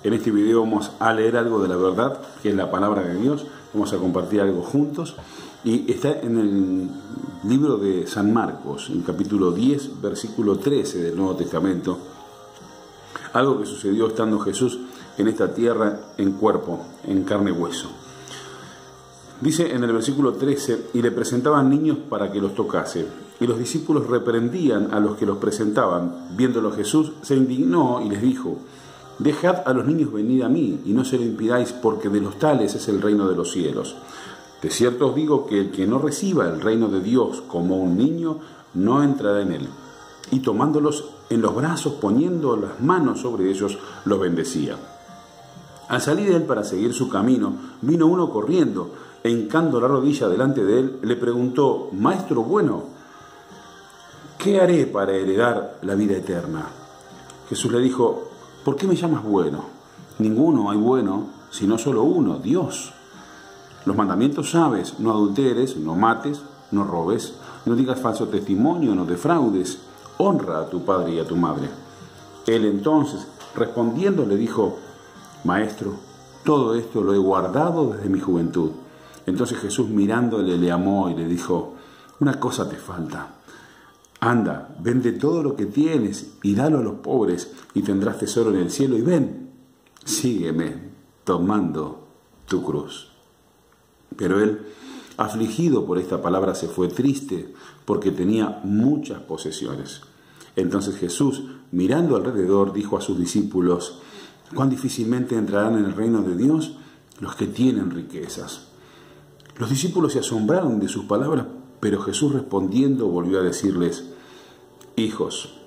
En este video vamos a leer algo de la verdad, que es la palabra de Dios. Vamos a compartir algo juntos. Y está en el libro de San Marcos, en capítulo 10, versículo 13 del Nuevo Testamento. Algo que sucedió estando Jesús en esta tierra en cuerpo, en carne y hueso. Dice en el versículo 13, y le presentaban niños para que los tocase. Y los discípulos reprendían a los que los presentaban. Viéndolo Jesús, se indignó y les dijo: dejad a los niños venir a mí, y no se lo impidáis, porque de los tales es el reino de los cielos. De cierto os digo que el que no reciba el reino de Dios como un niño, no entrará en él. Y tomándolos en los brazos, poniendo las manos sobre ellos, los bendecía. Al salir él para seguir su camino, vino uno corriendo, e hincando la rodilla delante de él, le preguntó: Maestro bueno, ¿qué haré para heredar la vida eterna? Jesús le dijo: ¿por qué me llamas bueno? Ninguno hay bueno, sino solo uno, Dios. Los mandamientos sabes: no adulteres, no mates, no robes, no digas falso testimonio, no defraudes, honra a tu padre y a tu madre. Él entonces, respondiendo, le dijo: Maestro, todo esto lo he guardado desde mi juventud. Entonces Jesús, mirándole, le amó y le dijo: una cosa te falta. Anda, vende todo lo que tienes y dalo a los pobres, y tendrás tesoro en el cielo, y ven, sígueme, tomando tu cruz. Pero él, afligido por esta palabra, se fue triste, porque tenía muchas posesiones. Entonces Jesús, mirando alrededor, dijo a sus discípulos: cuán difícilmente entrarán en el reino de Dios los que tienen riquezas. Los discípulos se asombraron de sus palabras, pero Jesús, respondiendo, volvió a decirles: hijos,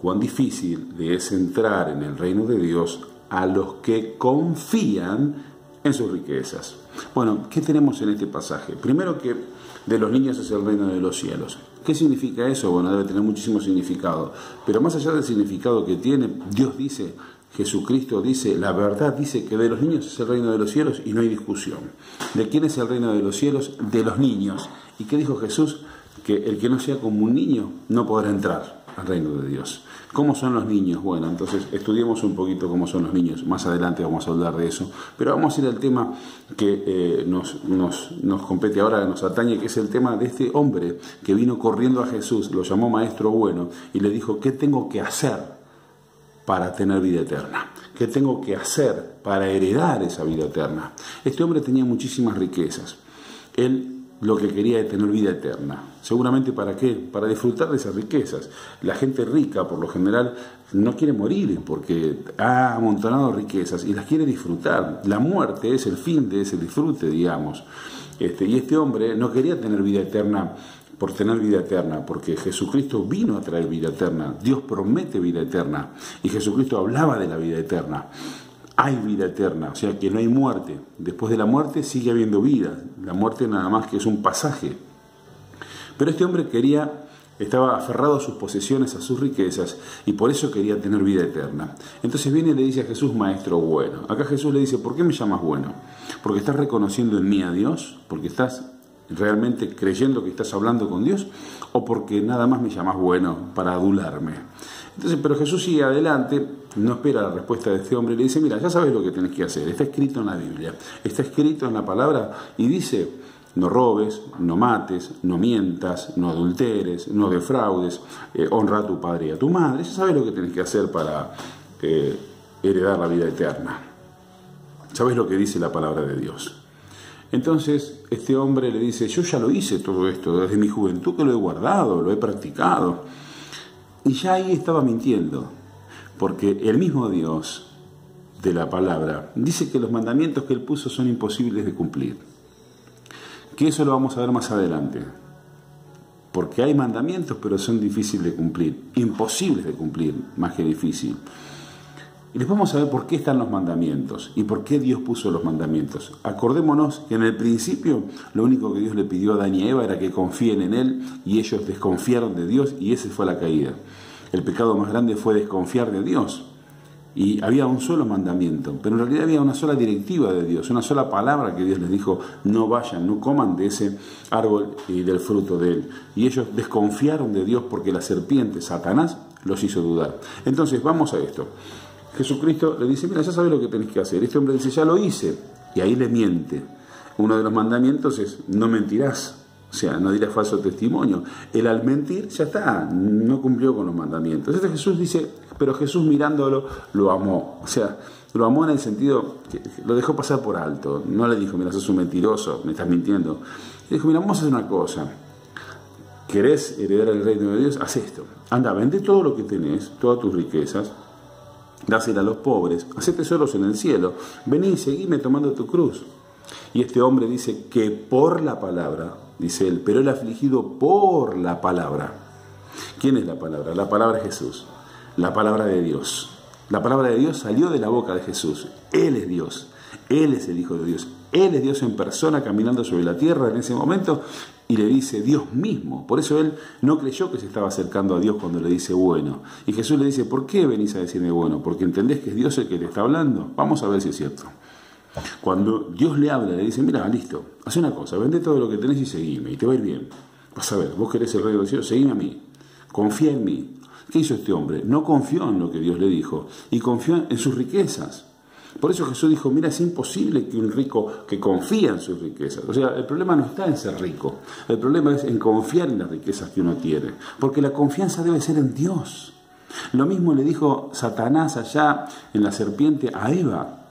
cuán difícil es entrar en el reino de Dios a los que confían en sus riquezas. Bueno, ¿qué tenemos en este pasaje? Primero, que de los niños es el reino de los cielos. ¿Qué significa eso? Bueno, debe tener muchísimo significado. Pero más allá del significado que tiene, Dios dice, Jesucristo dice, la verdad dice que de los niños es el reino de los cielos, y no hay discusión. ¿De quién es el reino de los cielos? De los niños. ¿Y qué dijo Jesús? Que el que no sea como un niño no podrá entrar al reino de Dios. ¿Cómo son los niños? Bueno, entonces estudiemos un poquito cómo son los niños. Más adelante vamos a hablar de eso. Pero vamos a ir al tema que nos compete ahora, nos atañe, que es el tema de este hombre que vino corriendo a Jesús, lo llamó Maestro bueno, y le dijo: ¿qué tengo que hacer para tener vida eterna? ¿Qué tengo que hacer para heredar esa vida eterna? Este hombre tenía muchísimas riquezas. Él lo que quería es tener vida eterna. Seguramente, ¿para qué? Para disfrutar de esas riquezas. La gente rica, por lo general, no quiere morir porque ha amontonado riquezas y las quiere disfrutar. La muerte es el fin de ese disfrute, digamos. Y este hombre no quería tener vida eterna por tener vida eterna, porque Jesucristo vino a traer vida eterna. Dios promete vida eterna y Jesucristo hablaba de la vida eterna. Hay vida eterna, o sea que no hay muerte. Después de la muerte sigue habiendo vida. La muerte nada más que es un pasaje. Pero este hombre estaba aferrado a sus posesiones, a sus riquezas, y por eso quería tener vida eterna. Entonces viene y le dice a Jesús: Maestro bueno. Acá Jesús le dice: ¿por qué me llamas bueno? ¿Porque estás reconociendo en mí a Dios? ¿Porque estás realmente creyendo que estás hablando con Dios? ¿O porque nada más me llamas bueno para adularme? Entonces, pero Jesús sigue adelante, no espera la respuesta de este hombre, y le dice: mira, ya sabes lo que tienes que hacer, está escrito en la Biblia, está escrito en la palabra, y dice: no robes, no mates, no mientas, no adulteres, no defraudes, honra a tu padre y a tu madre. Ya sabes lo que tienes que hacer para heredar la vida eterna. Sabes lo que dice la palabra de Dios. Entonces este hombre le dice: yo ya lo hice todo esto, desde mi juventud que lo he guardado, lo he practicado. Y ya ahí estaba mintiendo, porque el mismo Dios de la palabra dice que los mandamientos que él puso son imposibles de cumplir. Que eso lo vamos a ver más adelante. Porque hay mandamientos, pero son difíciles de cumplir, imposibles de cumplir, más que difícil. Y les vamos a ver por qué están los mandamientos y por qué Dios puso los mandamientos. Acordémonos que en el principio lo único que Dios le pidió a Adán y Eva era que confíen en Él, y ellos desconfiaron de Dios, y esa fue la caída. El pecado más grande fue desconfiar de Dios. Y había un solo mandamiento, pero en realidad había una sola directiva de Dios, una sola palabra que Dios les dijo: no vayan, no coman de ese árbol y del fruto de él. Y ellos desconfiaron de Dios porque la serpiente, Satanás, los hizo dudar. Entonces vamos a esto. Jesucristo le dice, mira, ya sabes lo que tenés que hacer. Este hombre dice, ya lo hice. Y ahí le miente. Uno de los mandamientos es, no mentirás. O sea, no dirás falso testimonio. Él al mentir, ya está, no cumplió con los mandamientos. Entonces Jesús dice, pero Jesús mirándolo, lo amó. O sea, lo amó en el sentido que lo dejó pasar por alto. No le dijo, mira, sos un mentiroso, me estás mintiendo. Le dijo, mira, vamos a hacer una cosa. ¿Querés heredar el reino de Dios? Haz esto. Anda, vende todo lo que tenés, todas tus riquezas, dásela a los pobres, hacé tesoros en el cielo, vení y seguime tomando tu cruz. Y este hombre dice que por la palabra, dice él, pero el afligido por la palabra. ¿Quién es la palabra? La palabra es Jesús, la palabra de Dios. La palabra de Dios salió de la boca de Jesús. Él es Dios, Él es el Hijo de Dios. Él es Dios en persona caminando sobre la tierra en ese momento y le dice Dios mismo. Por eso él no creyó que se estaba acercando a Dios cuando le dice bueno. Y Jesús le dice, ¿por qué venís a decirme bueno? ¿Porque entendés que es Dios el que te está hablando? Vamos a ver si es cierto. Cuando Dios le habla, le dice, mira, listo, haz una cosa, vende todo lo que tenés y seguime, y te va a ir bien. Vas a ver, vos querés el reino del cielo, seguime a mí, confía en mí. ¿Qué hizo este hombre? No confió en lo que Dios le dijo, y confió en sus riquezas. Por eso Jesús dijo, mira, es imposible que un rico que confía en sus riquezas. O sea, el problema no está en ser rico, el problema es en confiar en las riquezas que uno tiene, porque la confianza debe ser en Dios. Lo mismo le dijo Satanás allá en la serpiente a Eva.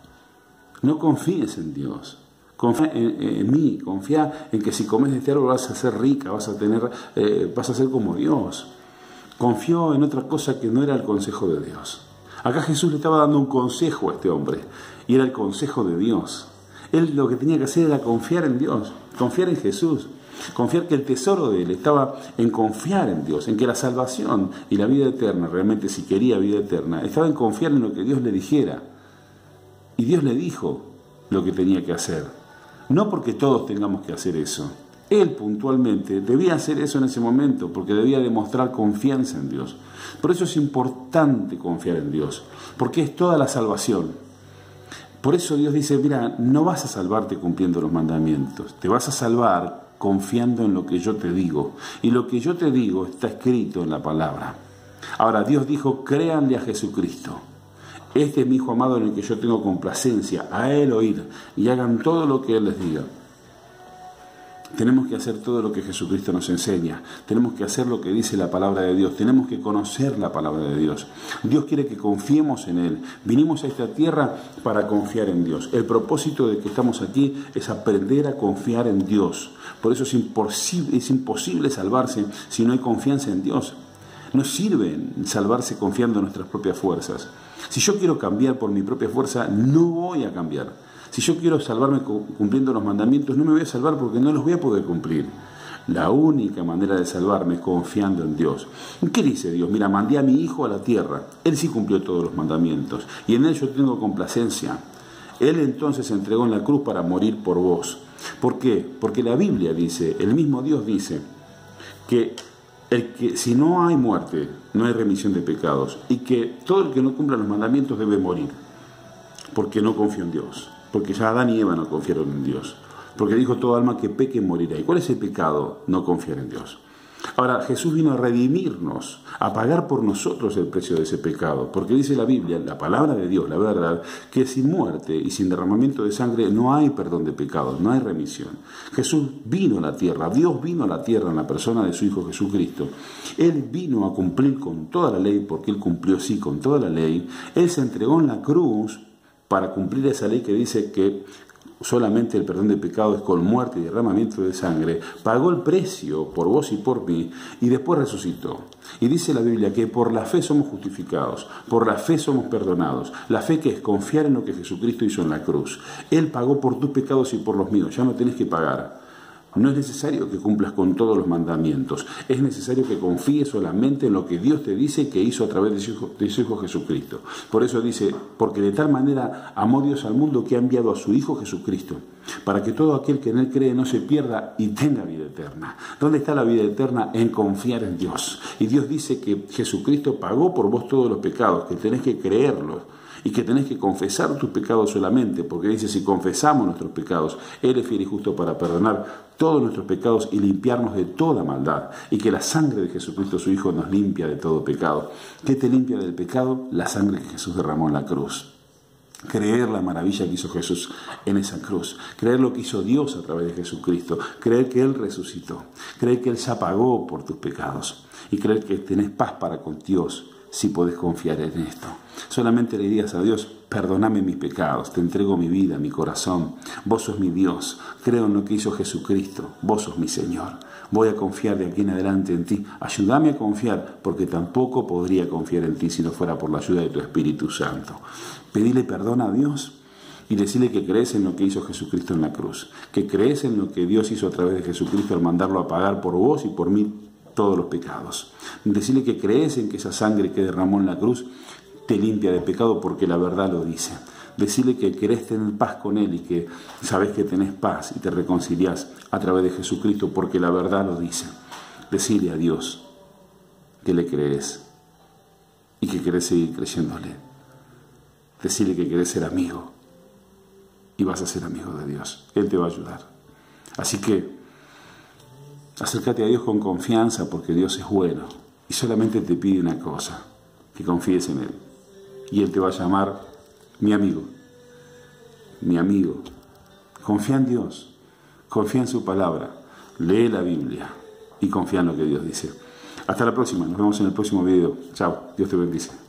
No confíes en Dios, confía en mí, confía en que si comes de este árbol vas a ser rica, vas a ser como Dios. Confió en otra cosa que no era el consejo de Dios. Acá Jesús le estaba dando un consejo a este hombre, y era el consejo de Dios. Él lo que tenía que hacer era confiar en Dios, confiar en Jesús, confiar que el tesoro de él estaba en confiar en Dios, en que la salvación y la vida eterna, realmente si quería vida eterna, estaba en confiar en lo que Dios le dijera. Y Dios le dijo lo que tenía que hacer. No porque todos tengamos que hacer eso. Él puntualmente debía hacer eso en ese momento, porque debía demostrar confianza en Dios. Por eso es importante confiar en Dios, porque es toda la salvación. Por eso Dios dice, mira, no vas a salvarte cumpliendo los mandamientos, te vas a salvar confiando en lo que yo te digo. Y lo que yo te digo está escrito en la palabra. Ahora, Dios dijo, créanle a Jesucristo. Este es mi Hijo amado en el que yo tengo complacencia, a Él oír, y hagan todo lo que Él les diga. Tenemos que hacer todo lo que Jesucristo nos enseña, tenemos que hacer lo que dice la palabra de Dios, tenemos que conocer la palabra de Dios. Dios quiere que confiemos en Él. Vinimos a esta tierra para confiar en Dios. El propósito de que estamos aquí es aprender a confiar en Dios. Por eso es imposible salvarse si no hay confianza en Dios. No sirve salvarse confiando en nuestras propias fuerzas. Si yo quiero cambiar por mi propia fuerza, no voy a cambiar. Si yo quiero salvarme cumpliendo los mandamientos, no me voy a salvar porque no los voy a poder cumplir. La única manera de salvarme es confiando en Dios. ¿Qué dice Dios? Mira, mandé a mi Hijo a la tierra. Él sí cumplió todos los mandamientos. Y en él yo tengo complacencia. Él entonces se entregó en la cruz para morir por vos. ¿Por qué? Porque la Biblia dice, el mismo Dios dice, que si no hay muerte, no hay remisión de pecados, y que todo el que no cumpla los mandamientos debe morir, porque no confió en Dios, porque ya Adán y Eva no confiaron en Dios, porque dijo todo alma que peque morirá. ¿Y cuál es el pecado? No confiar en Dios. Ahora, Jesús vino a redimirnos, a pagar por nosotros el precio de ese pecado, porque dice la Biblia, la palabra de Dios, la verdad, que sin muerte y sin derramamiento de sangre no hay perdón de pecados, no hay remisión. Jesús vino a la tierra, Dios vino a la tierra en la persona de su Hijo Jesucristo. Él vino a cumplir con toda la ley, porque Él cumplió sí con toda la ley. Él se entregó en la cruz para cumplir esa ley que dice que solamente el perdón de pecado es con muerte y derramamiento de sangre. Pagó el precio por vos y por mí y después resucitó. Y dice la Biblia que por la fe somos justificados, por la fe somos perdonados. La fe que es confiar en lo que Jesucristo hizo en la cruz. Él pagó por tus pecados y por los míos, ya no tenés que pagar. No es necesario que cumplas con todos los mandamientos, es necesario que confíes solamente en lo que Dios te dice que hizo a través de su Hijo Jesucristo. Por eso dice, porque de tal manera amó Dios al mundo que ha enviado a su Hijo Jesucristo, para que todo aquel que en Él cree no se pierda y tenga vida eterna. ¿Dónde está la vida eterna? En confiar en Dios. Y Dios dice que Jesucristo pagó por vos todos los pecados, que tenés que creerlos. y que tenés que confesar tus pecados solamente, porque dice, si confesamos nuestros pecados, Él es fiel y justo para perdonar todos nuestros pecados y limpiarnos de toda maldad, y que la sangre de Jesucristo su Hijo nos limpia de todo pecado. ¿Qué te limpia del pecado? La sangre que Jesús derramó en la cruz. Creer la maravilla que hizo Jesús en esa cruz, creer lo que hizo Dios a través de Jesucristo, creer que Él resucitó, creer que Él ya pagó por tus pecados y creer que tenés paz para con Dios si podés confiar en esto. Solamente le digas a Dios, perdóname mis pecados, te entrego mi vida, mi corazón, vos sos mi Dios, creo en lo que hizo Jesucristo, vos sos mi Señor. Voy a confiar de aquí en adelante en ti. Ayúdame a confiar, porque tampoco podría confiar en ti si no fuera por la ayuda de tu Espíritu Santo. Pedile perdón a Dios y decirle que crees en lo que hizo Jesucristo en la cruz, que crees en lo que Dios hizo a través de Jesucristo al mandarlo a pagar por vos y por mí todos los pecados. Decirle que crees en que esa sangre que derramó en la cruz te limpia de pecado porque la verdad lo dice. Decirle que querés tener paz con Él y que sabés que tenés paz y te reconciliás a través de Jesucristo porque la verdad lo dice. Decirle a Dios que le crees y que querés seguir creyéndole. Decirle que querés ser amigo y vas a ser amigo de Dios. Él te va a ayudar. Así que acércate a Dios con confianza porque Dios es bueno y solamente te pide una cosa, que confíes en Él. Y Él te va a llamar mi amigo, mi amigo. Confía en Dios, confía en su palabra, lee la Biblia y confía en lo que Dios dice. Hasta la próxima, nos vemos en el próximo video. Chao, Dios te bendice.